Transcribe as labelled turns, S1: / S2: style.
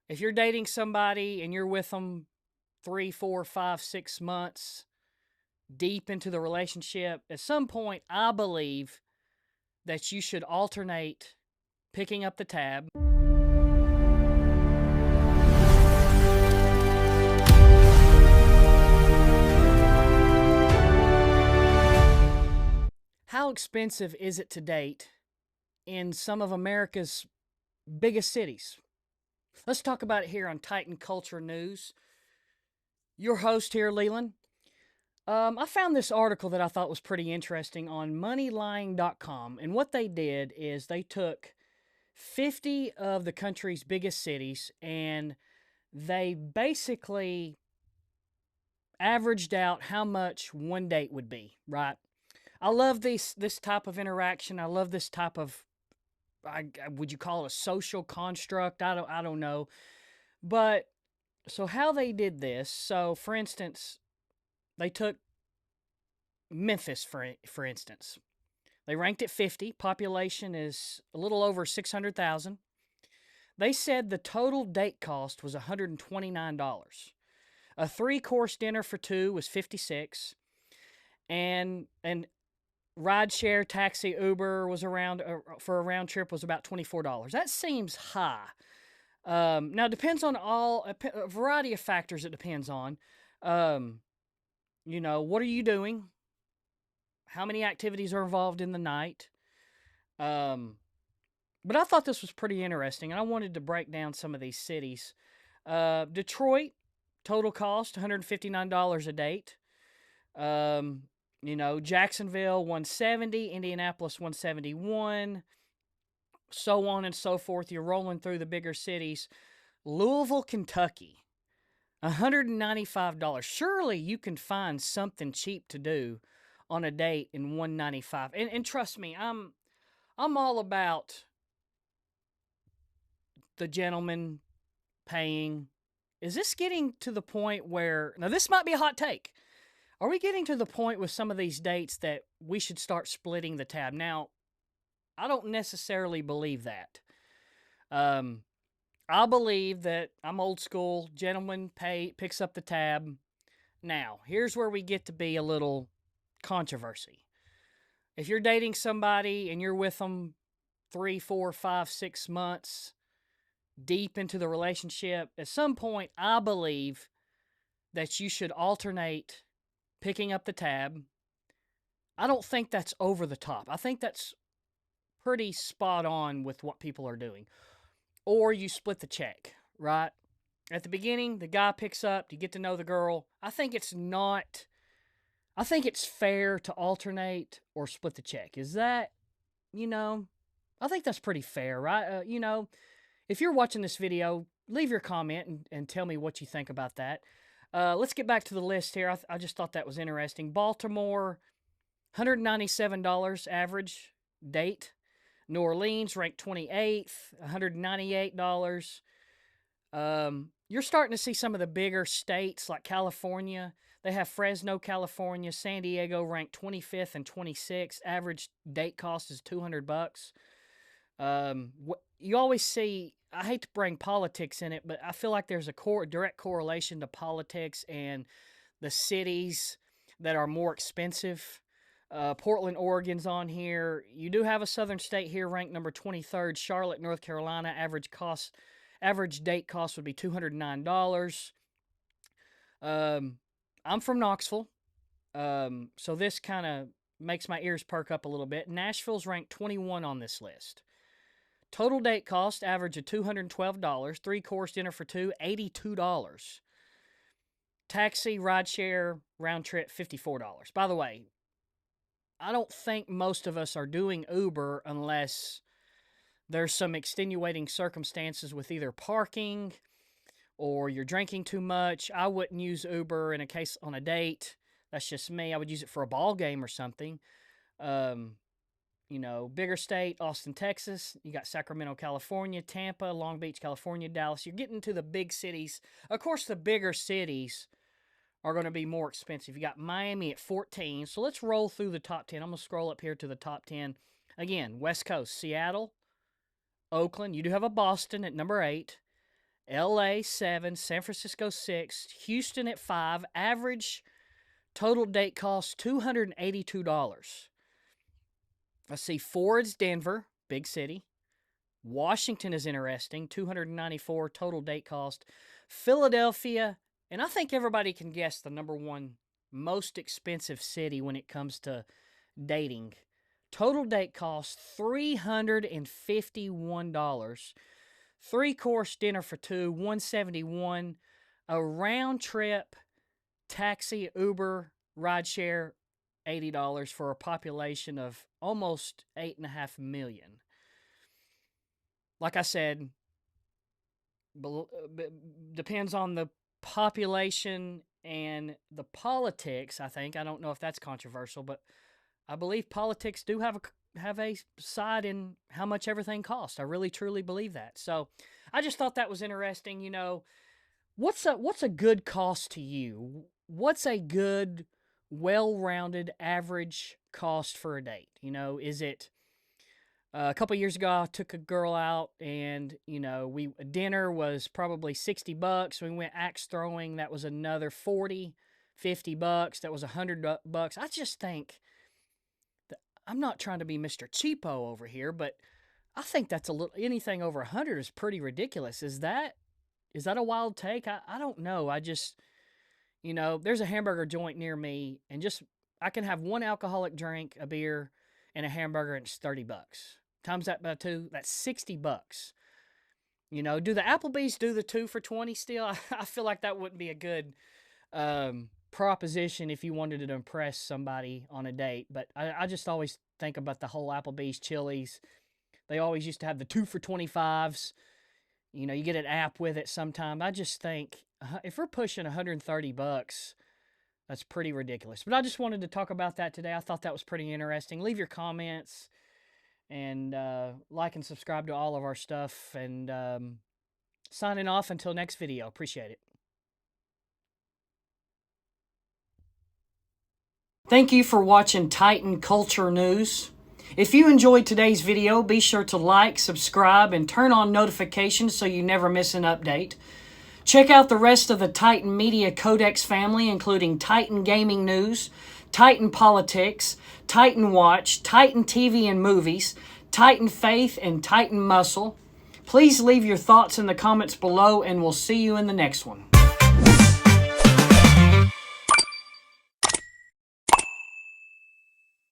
S1: If you're dating somebody and you're with them 3, 4, 5, 6 months deep into the relationship, at some point, I believe that you should alternate picking up the tab. How expensive is it to date in some of America's biggest cities? Let's talk about it here on Titan Culture News. Your host here, Leland. I found this article that I thought was pretty interesting on moneylying.com. And what they did is they took 50 of the country's biggest cities and they basically averaged out how much one date would be, right? I love this type of interaction. I love this type of would you call it a social construct? I don't know. But so how they did this, so for instance, they took Memphis for instance. They ranked it 50. Population is a little over 600,000. They said the total date cost was $129. A three-course dinner for two was 56, and rideshare, taxi, Uber was around for a round trip was about $24. That seems high. Now it depends on a variety of factors. It depends on, what are you doing? How many activities are involved in the night? But I thought this was pretty interesting, and I wanted to break down some of these cities. Detroit, total cost $159 a date. Jacksonville 170, Indianapolis 171, so on and so forth. You're rolling through the bigger cities. Louisville, Kentucky, $195. Surely you can find something cheap to do on a date in $195. And trust me, I'm all about the gentleman paying. Is this getting to the point where, now this might be a hot take, are we getting to the point with some of these dates that we should start splitting the tab? Now, I don't necessarily believe that. I believe that I'm old school. Gentleman picks up the tab. Now, here's where we get to be a little controversy. If you're dating somebody and you're with them 3, 4, 5, 6 months deep into the relationship, at some point, I believe that you should alternate picking up the tab. I don't think that's over the top. I think that's pretty spot on with what people are doing. Or you split the check, right? At the beginning, the guy picks up, you get to know the girl. I think it's fair to alternate or split the check. Is that, I think that's pretty fair, right? If you're watching this video, leave your comment and tell me what you think about that. Let's get back to the list here. I just thought that was interesting. Baltimore, $197 average date. New Orleans ranked 28th, $198. You're starting to see some of the bigger states like California. They have Fresno, California, San Diego ranked 25th and 26th. Average date cost is $200. You always see, I hate to bring politics in it, but I feel like there's a direct correlation to politics and the cities that are more expensive. Portland, Oregon's on here. You do have a southern state here ranked number 23rd. Charlotte, North Carolina, average date cost would be $209. I'm from Knoxville, so this kind of makes my ears perk up a little bit. Nashville's ranked 21 on this list. Total date cost, average of $212. Three-course dinner for two, $82. Taxi, rideshare, round trip, $54. By the way, I don't think most of us are doing Uber unless there's some extenuating circumstances with either parking or you're drinking too much. I wouldn't use Uber in a case on a date. That's just me. I would use it for a ball game or something. Bigger state, Austin, Texas. You got Sacramento, California, Tampa, Long Beach, California, Dallas. You're getting to the big cities. Of course, the bigger cities are going to be more expensive. You got Miami at 14. So let's roll through the top 10. I'm going to scroll up here to the top 10. Again, West Coast, Seattle, Oakland. You do have a Boston at number 8. LA 7, San Francisco 6, Houston at 5. Average total date cost $282. Let's see, 4 is Denver, big city. Washington is interesting, $294 total date cost. Philadelphia, and I think everybody can guess the number one most expensive city when it comes to dating. Total date cost $351. 3-course dinner for 2, $171. A round trip taxi, Uber, rideshare, $80 for a population of almost 8.5 million. Like I said, depends on the population and the politics, I think. I don't know if that's controversial, but I believe politics do have a side in how much everything costs. I really truly believe that. So I just thought that was interesting. You know, what's a good cost to you? What's a good, well-rounded, average cost for a date? You know, is it a couple years ago, I took a girl out, and dinner was probably $60. We went axe throwing. That was another $40-50. That was $100. I just think that I'm not trying to be Mr. Cheapo over here, but I think that's a little, anything over 100 is pretty ridiculous. Is that a wild take? I don't know. I just, there's a hamburger joint near me, and I can have one alcoholic drink, a beer, and a hamburger, and it's $30. Times that by 2, that's $60. Do the Applebee's do the 2 for $20 still? I feel like that wouldn't be a good proposition if you wanted to impress somebody on a date. But I just always think about the whole Applebee's, Chili's. They always used to have the 2 for $25s. You get an app with it sometime. I just think if we're pushing $130, that's pretty ridiculous. But I just wanted to talk about that today. I thought that was pretty interesting. Leave your comments. And like and subscribe to all of our stuff. And signing off until next video. Appreciate it. Thank you for watching Titan Culture News. If you enjoyed today's video, be sure to like, subscribe, and turn on notifications so you never miss an update. Check out the rest of the Titan Media Codex family, including Titan Gaming News, Titan Politics, Titan Watch, Titan TV and Movies, Titan Faith, and Titan Muscle. Please leave your thoughts in the comments below, and we'll see you in the next one.